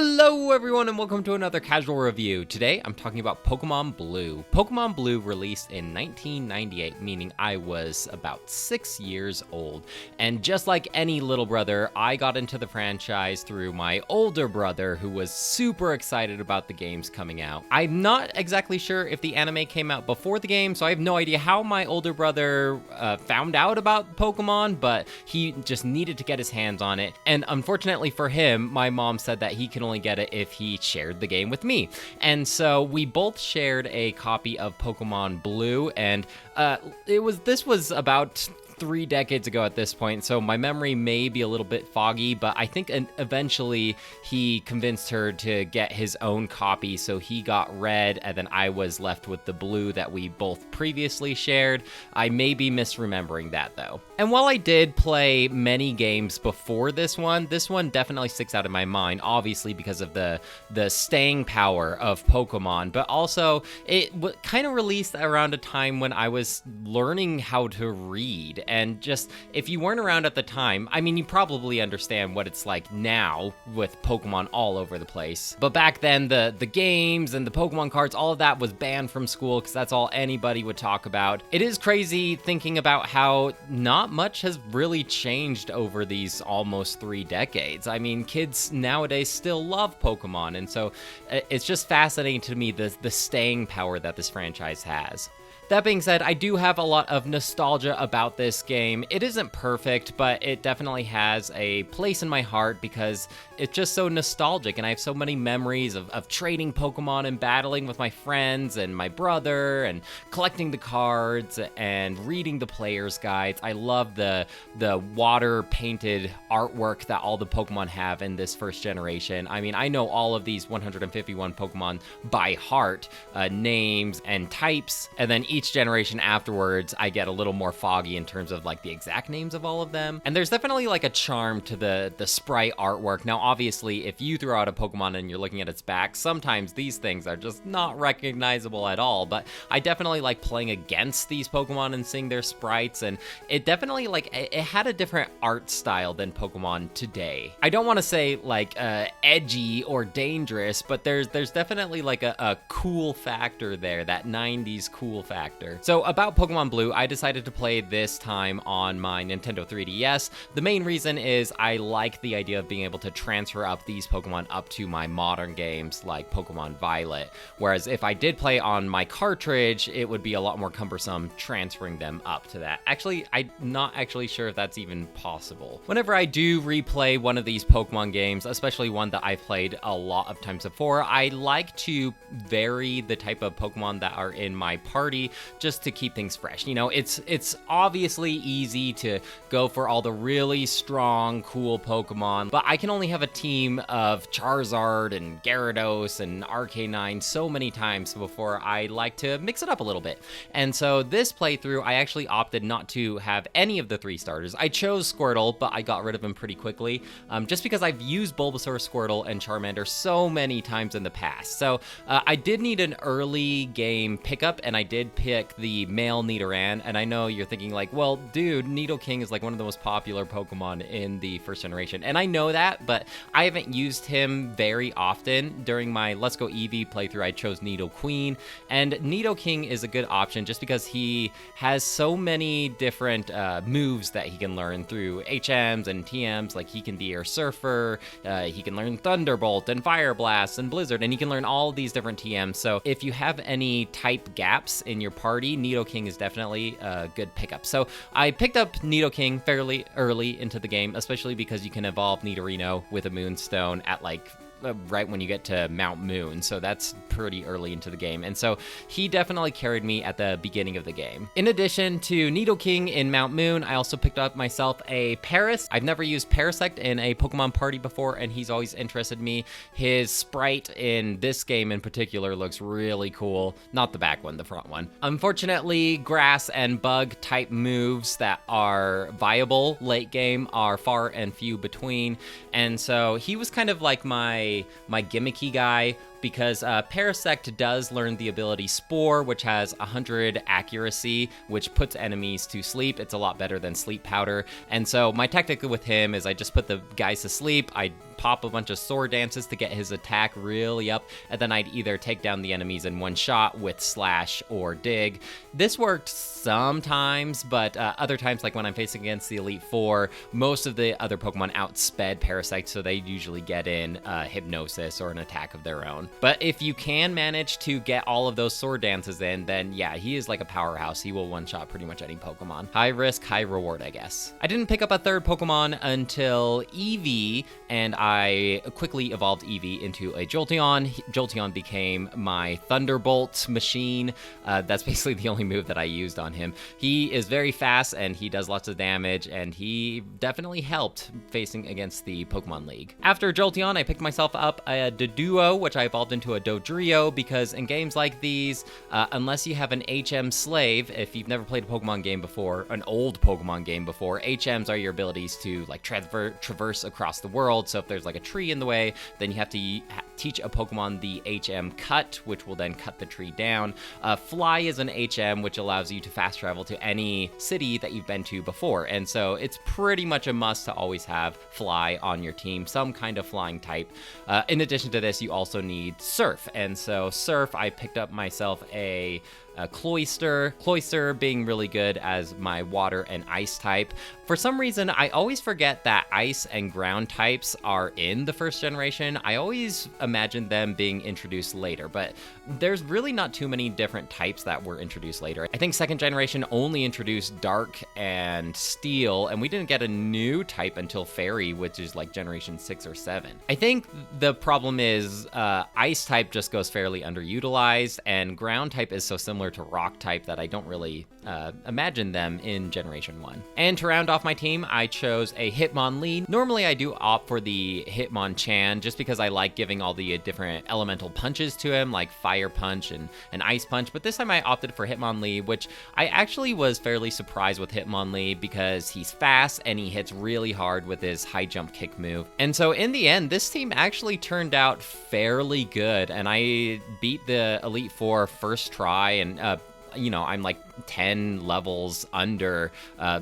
Hello everyone and welcome to another casual review. Today I'm talking about Pokémon Blue. Pokémon Blue released in 1998, meaning I was about 6 years old. And just like any little brother, I got into the franchise through my older brother who was super excited about the games coming out. I'm not exactly sure if the anime came out before the game, so I have no idea how my older brother found out about Pokémon, but he just needed to get his hands on it. And unfortunately for him, my mom said that he can only get it if he shared the game with me. And so we both shared a copy of Pokémon Blue, and this was about 3 decades ago at this point, so my memory may be a little bit foggy, but I think eventually he convinced her to get his own copy, so he got red, and then I was left with the blue that we both previously shared. I may be misremembering that, though. And while I did play many games before this one definitely sticks out in my mind, obviously because of the staying power of Pokemon, but also it kind of released around a time when I was learning how to read. And just, if you weren't around at the time, I mean, you probably understand what it's like now with Pokemon all over the place. But back then, the games and the Pokemon cards, all of that was banned from school because that's all anybody would talk about. It is crazy thinking about how not much has really changed over these almost 3 decades. I mean, kids nowadays still love Pokemon, and so it's just fascinating to me the staying power that this franchise has. That being said, I do have a lot of nostalgia about this game. It isn't perfect, but it definitely has a place in my heart because it's just so nostalgic, and I have so many memories of trading Pokemon and battling with my friends and my brother and collecting the cards and reading the player's guides. I love the water-painted artwork that all the Pokemon have in this first generation. I mean, I know all of these 151 Pokemon by heart, names and types, and then each generation afterwards, I get a little more foggy in terms of like the exact names of all of them. And there's definitely like a charm to the sprite artwork. Now, obviously, if you throw out a Pokemon and you're looking at its back, sometimes these things are just not recognizable at all. But I definitely like playing against these Pokemon and seeing their sprites. And it definitely it had a different art style than Pokemon today. I don't want to say like edgy or dangerous, but there's definitely like a cool factor there, that 90s cool factor. So about Pokemon Blue, I decided to play this time on my Nintendo 3DS. The main reason is I like the idea of being able to transfer up these Pokemon up to my modern games like Pokemon Violet. Whereas if I did play on my cartridge, it would be a lot more cumbersome transferring them up to that. Actually, I'm not actually sure if that's even possible. Whenever I do replay one of these Pokemon games, especially one that I've played a lot of times before, I like to vary the type of Pokemon that are in my party just to keep things fresh. You know, it's obviously easy to go for all the really strong, cool Pokemon, but I can only have a team of Charizard and Gyarados and Arcanine so many times before I like to mix it up a little bit. And so this playthrough, I actually opted not to have any of the 3 starters. I chose Squirtle, but I got rid of him pretty quickly, just because I've used Bulbasaur, Squirtle, and Charmander so many times in the past. So I did need an early game pickup, and I did pick the male Nidoran, and I know you're thinking like, well, dude, Nidoking is like one of the most popular Pokemon in the first generation, and I know that, but I haven't used him very often. During my Let's Go Eevee playthrough, I chose Nidoqueen, and Nidoking is a good option just because he has so many different moves that he can learn through HMs and TMs. Like, he can be your Surfer, he can learn Thunderbolt and Fire Blast and Blizzard, and he can learn all these different TMs. So if you have any type gaps in your party, Nidoking is definitely a good pickup. So I picked up Nidoking fairly early into the game, especially because you can evolve Nidorino with a Moonstone at like right when you get to Mount Moon, so that's pretty early into the game, and so he definitely carried me at the beginning of the game. In addition to Nidoking in Mount Moon, I also picked up myself a Paras. I've never used Parasect in a Pokemon party before, and he's always interested me. His sprite in this game in particular looks really cool. Not the back one, the front one. Unfortunately, grass and bug type moves that are viable late game are far and few between, and so he was kind of like my gimmicky guy because Parasect does learn the ability Spore, which has 100 accuracy, which puts enemies to sleep. It's a lot better than Sleep Powder. And so my tactic with him is I just put the guys to sleep, I pop a bunch of sword dances to get his attack really up, and then I'd either take down the enemies in one shot with Slash or Dig. This worked sometimes, but other times, like when I'm facing against the Elite Four, most of the other Pokemon outsped Parasect, so they usually get in Hypnosis or an attack of their own. But if you can manage to get all of those sword dances in, then yeah, he is like a powerhouse. He will one-shot pretty much any Pokemon. High risk, high reward, I guess. I didn't pick up a third Pokemon until Eevee, and I quickly evolved Eevee into a Jolteon. Jolteon became my Thunderbolt machine. That's basically the only move that I used on him. He is very fast and he does lots of damage, and he definitely helped facing against the Pokemon League. After Jolteon, I picked myself up a Doduo, which I evolved into a Dodrio, because in games like these, unless you have an HM slave, if you've never played a Pokemon game before, an old Pokemon game before, HMs are your abilities to like traverse across the world. So if there's like a tree in the way, then you have to teach a Pokemon the HM Cut, which will then cut the tree down. Fly is an HM, which allows you to fast travel to any city that you've been to before. And so it's pretty much a must to always have Fly on your team, some kind of flying type. In addition to this, you also need Surf. And so Surf, I picked up myself a Cloyster. Cloyster being really good as my water and ice type. For some reason, I always forget that ice and ground types are in the first generation. I always imagined them being introduced later, but there's really not too many different types that were introduced later. I think second generation only introduced Dark and Steel, and we didn't get a new type until Fairy, which is like generation 6 or 7. I think the problem is ice type just goes fairly underutilized, and ground type is so similar to rock type that I don't really imagine them in generation 1. And to round off my team, I chose a Hitmonlee. Normally I do opt for the Hitmonchan just because I like giving all the different elemental punches to him, like Fire Punch and Ice Punch, but this time I opted for Hitmonlee, which I actually was fairly surprised with Hitmonlee because he's fast and he hits really hard with his high jump kick move. And so in the end, this team actually turned out fairly good, and I beat the Elite Four first try, and I'm like 10 levels under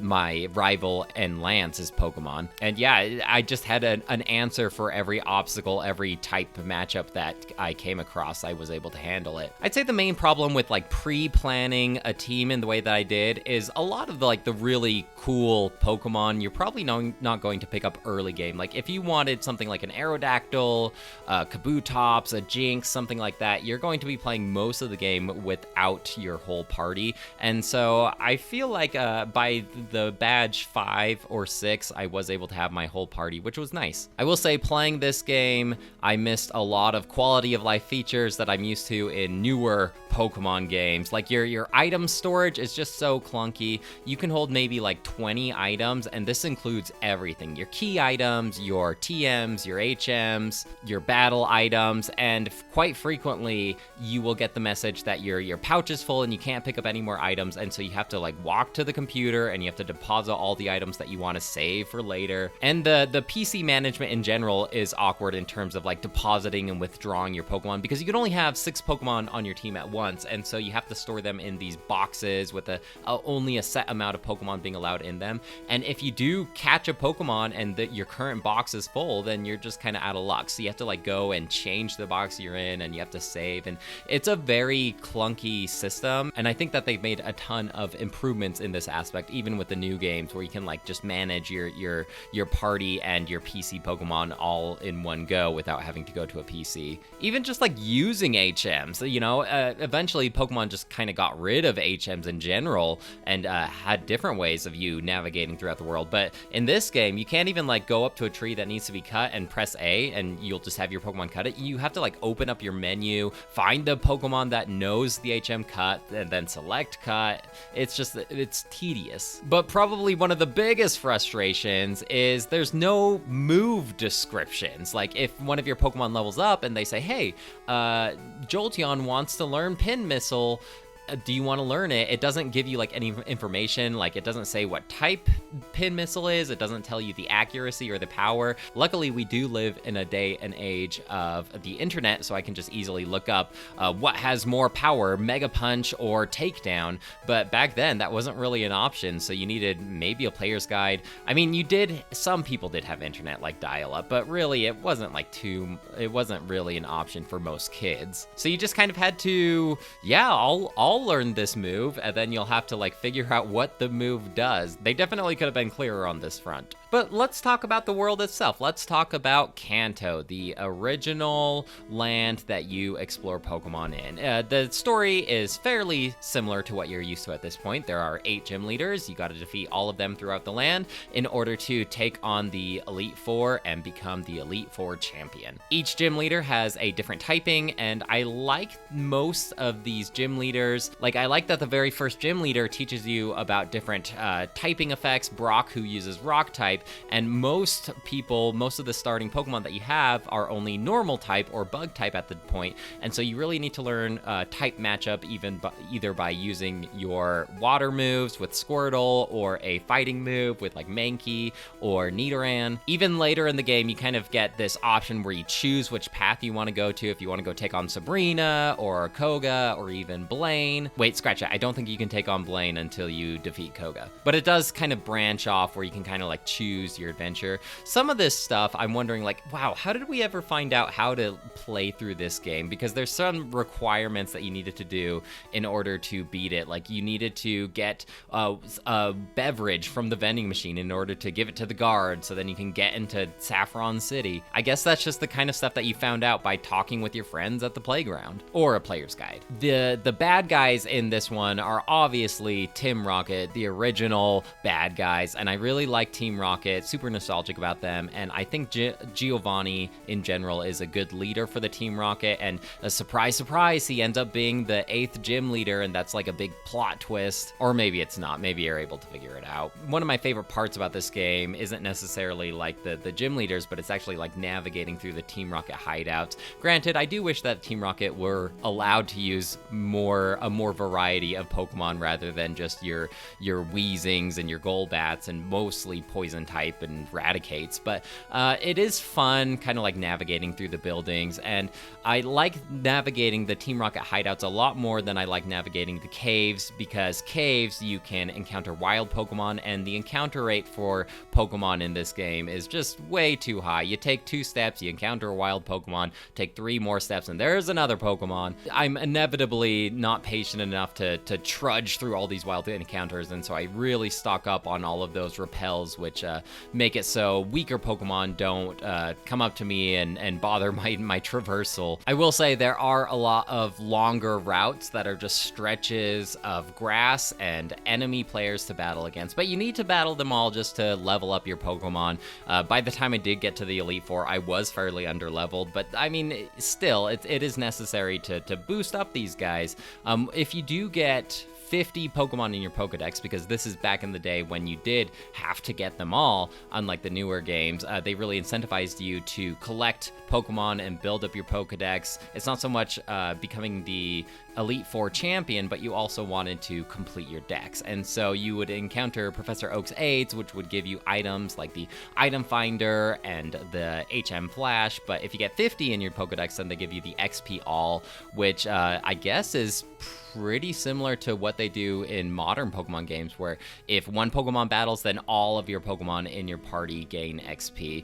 my rival and Lance's Pokemon. And yeah, I just had an answer for every obstacle, every type of matchup that I came across. I was able to handle it. I'd say the main problem with like pre-planning a team in the way that I did is a lot of the really cool Pokemon you're probably not going to pick up early game. Like if you wanted something like an Aerodactyl, Kabutops, a Jinx, something like that, you're going to be playing most of the game without your whole party. And so I feel like by the badge 5 or 6, I was able to have my whole party, which was nice. I will say playing this game, I missed a lot of quality of life features that I'm used to in newer Pokemon games. Like your item storage is just so clunky. You can hold maybe like 20 items, and this includes everything. Your key items, your TMs, your HMs, your battle items, and quite frequently you will get the message that your pouch is full and you can't pick up any more items, and so you have to like walk to the computer and you have to deposit all the items that you want to save for later. And the PC management in general is awkward in terms of like depositing and withdrawing your Pokemon, because you can only have 6 Pokemon on your team at once, and so you have to store them in these boxes with only a set amount of Pokemon being allowed in them. And if you do catch a Pokemon and your current box is full, then you're just kind of out of luck. So you have to like go and change the box you're in, and you have to save, and it's a very clunky system. And I think that they've made a ton of improvements in this aspect, even with the new games where you can like just manage your party and your PC Pokemon all in one go without having to go to a PC. Even just like using HMs, eventually Pokemon just kind of got rid of HMs in general and had different ways of you navigating throughout the world. But in this game, you can't even like go up to a tree that needs to be cut and press A and you'll just have your Pokemon cut it. You have to like open up your menu, find the Pokemon that knows the HM cut, and then select cut. It's tedious. But probably one of the biggest frustrations is there's no move descriptions. Like if one of your Pokemon levels up and they say, hey, Jolteon wants to learn Pin Missile, do you want to learn it? It doesn't give you like any information. Like, it doesn't say what type pin missile is. It doesn't tell you the accuracy or the power. Luckily, we do live in a day and age of the internet, so I can just easily look up what has more power, Mega Punch or Takedown. But back then, that wasn't really an option, so you needed maybe a player's guide. I mean, some people did have internet like dial-up, but really it wasn't really an option for most kids. So you just kind of had to, yeah, I'll learn this move, and then you'll have to like figure out what the move does. They definitely could have been clearer on this front. But let's talk about the world itself. Let's talk about Kanto, the original land that you explore Pokemon in. The story is fairly similar to what you're used to at this point. There are 8 gym leaders. You got to defeat all of them throughout the land in order to take on the Elite Four and become the Elite Four champion. Each gym leader has a different typing, and I like most of these gym leaders. Like, I like that the very first gym leader teaches you about different typing effects. Brock, who uses Rock type, and most of the starting Pokemon that you have are only normal type or bug type at the point, and so you really need to learn type matchup either by using your water moves with Squirtle or a fighting move with like Mankey or Nidoran. Even later in the game, you kind of get this option where you choose which path you want to go to, if you want to go take on Sabrina or Koga or even Blaine. Wait, scratch that. I don't think you can take on Blaine until you defeat Koga, but it does kind of branch off where you can kind of like choose your adventure. Some of this stuff, I'm wondering like, wow, how did we ever find out how to play through this game? Because there's some requirements that you needed to do in order to beat it. Like, you needed to get a beverage from the vending machine in order to give it to the guard, so then you can get into Saffron City. I guess that's just the kind of stuff that you found out by talking with your friends at the playground or a player's guide. The bad guys in this one are obviously Team Rocket, the original bad guys, and I really like Team Rocket, super nostalgic about them, and I think Giovanni in general is a good leader for the Team Rocket, and a surprise, he ends up being the 8th gym leader, and that's like a big plot twist. Or maybe it's not, maybe you're able to figure it out. One of my favorite parts about this game isn't necessarily like the gym leaders, but it's actually like navigating through the Team Rocket hideouts. Granted, I do wish that Team Rocket were allowed to use a more variety of Pokemon rather than just your Weezings and your Golbats and mostly poison type and Raticates, but it is fun kind of like navigating through the buildings, and I like navigating the Team Rocket hideouts a lot more than I like navigating the caves, because caves you can encounter wild Pokemon, and the encounter rate for Pokemon in this game is just way too high. You take 2 steps, you encounter a wild Pokemon, take 3 more steps, and there's another Pokemon. I'm inevitably not patient enough to trudge through all these wild encounters, and so I really stock up on all of those repels, which make it so weaker Pokemon don't come up to me and bother my traversal. I will say there are a lot of longer routes that are just stretches of grass and enemy players to battle against, but you need to battle them all just to level up your Pokemon. By the time I did get to the Elite Four, I was fairly underleveled, but I mean, still, it is necessary to boost up these guys. If you do get 50 Pokemon in your Pokedex, because this is back in the day when you did have to get them all, unlike the newer games. They really incentivized you to collect Pokemon and build up your Pokedex. It's not so much becoming the Elite Four champion, but you also wanted to complete your dex. And so you would encounter Professor Oak's aids, which would give you items like the Item Finder and the HM Flash. But if you get 50 in your Pokedex, then they give you the XP All, which I guess is pretty similar to what they do in modern Pokemon games, where if one Pokemon battles, then all of your Pokemon in your party gain XP.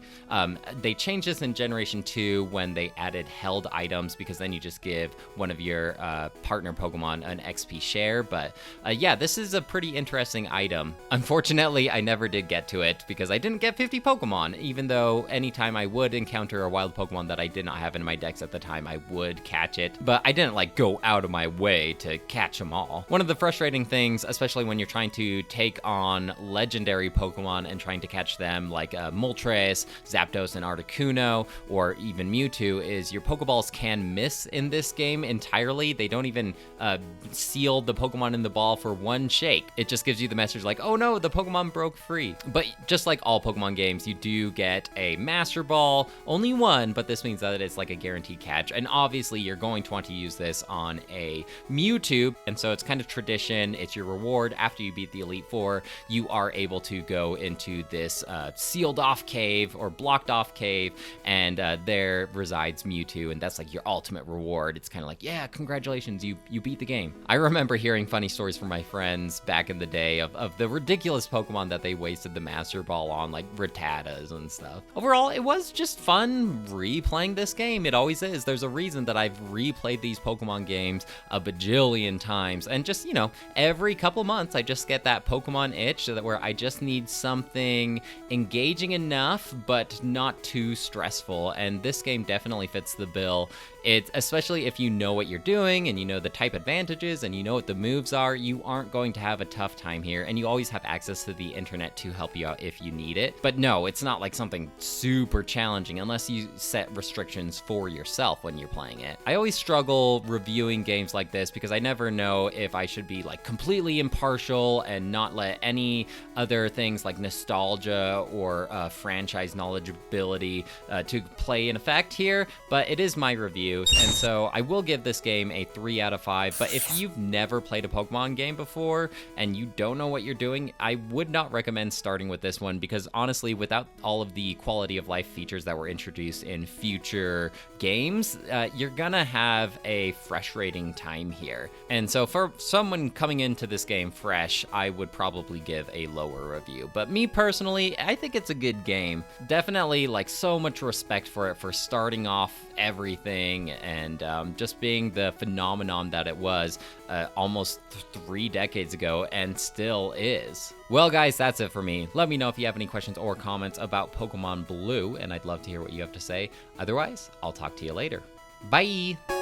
They changed this in Generation 2 when they added held items, because then you just give one of your partner Pokemon an XP share. But yeah, this is a pretty interesting item. Unfortunately, I never did get to it because I didn't get 50 Pokemon, even though anytime I would encounter a wild Pokemon that I did not have in my dex at the time, I would catch it. But I didn't like go out of my way to catch them all. One of the frustrating things, especially when you're trying to take on legendary Pokemon and trying to catch them like Moltres, Zapdos, and Articuno, or even Mewtwo, is your Pokeballs can miss in this game entirely. They don't even seal the Pokemon in the ball for one shake. It just gives you the message like, oh no, the Pokemon broke free. But just like all Pokemon games, you do get a Master Ball, only one, but this means that it's like a guaranteed catch. And obviously you're going to want to use this on a Mewtwo, and so it's kind of tradition. It's your reward after you beat the Elite Four. You are able to go into this sealed off cave or blocked off cave, and there resides Mewtwo, and that's like your ultimate reward. It's kind of like, yeah, congratulations, you beat the game. I remember hearing funny stories from my friends back in the day of the ridiculous Pokemon that they wasted the Master Ball on, like Rattatas and stuff. Overall, it was just fun replaying this game. It always is. There's a reason that I've replayed these Pokemon games a bajillion times, and just, you know, every couple months I just get that Pokemon itch where I just need something engaging enough but not too stressful, and this game definitely fits the bill. It's especially if you know what you're doing and you know the type advantages and you know what the moves are, you aren't going to have a tough time here, and you always have access to the internet to help you out if you need it. But no, it's not like something super challenging unless you set restrictions for yourself when you're playing it. I always struggle reviewing games like this because I never know if I should be like completely impartial and not let any other things like nostalgia or franchise knowledgeability to play in effect here, but it is my review. And so I will give this game a 3 out of 5, but if you've never played a Pokemon game before and you don't know what you're doing, I would not recommend starting with this one, because honestly, without all of the quality of life features that were introduced in future games, you're gonna have a frustrating time here. And so for someone coming into this game fresh, I would probably give a lower review. But me personally, I think it's a good game. Definitely like so much respect for it for starting off everything and just being the phenomenon that it was almost 3 decades ago and still is. Well guys, that's it for me. Let me know if you have any questions or comments about Pokemon Blue, and I'd love to hear what you have to say. Otherwise, I'll talk to you later. Bye!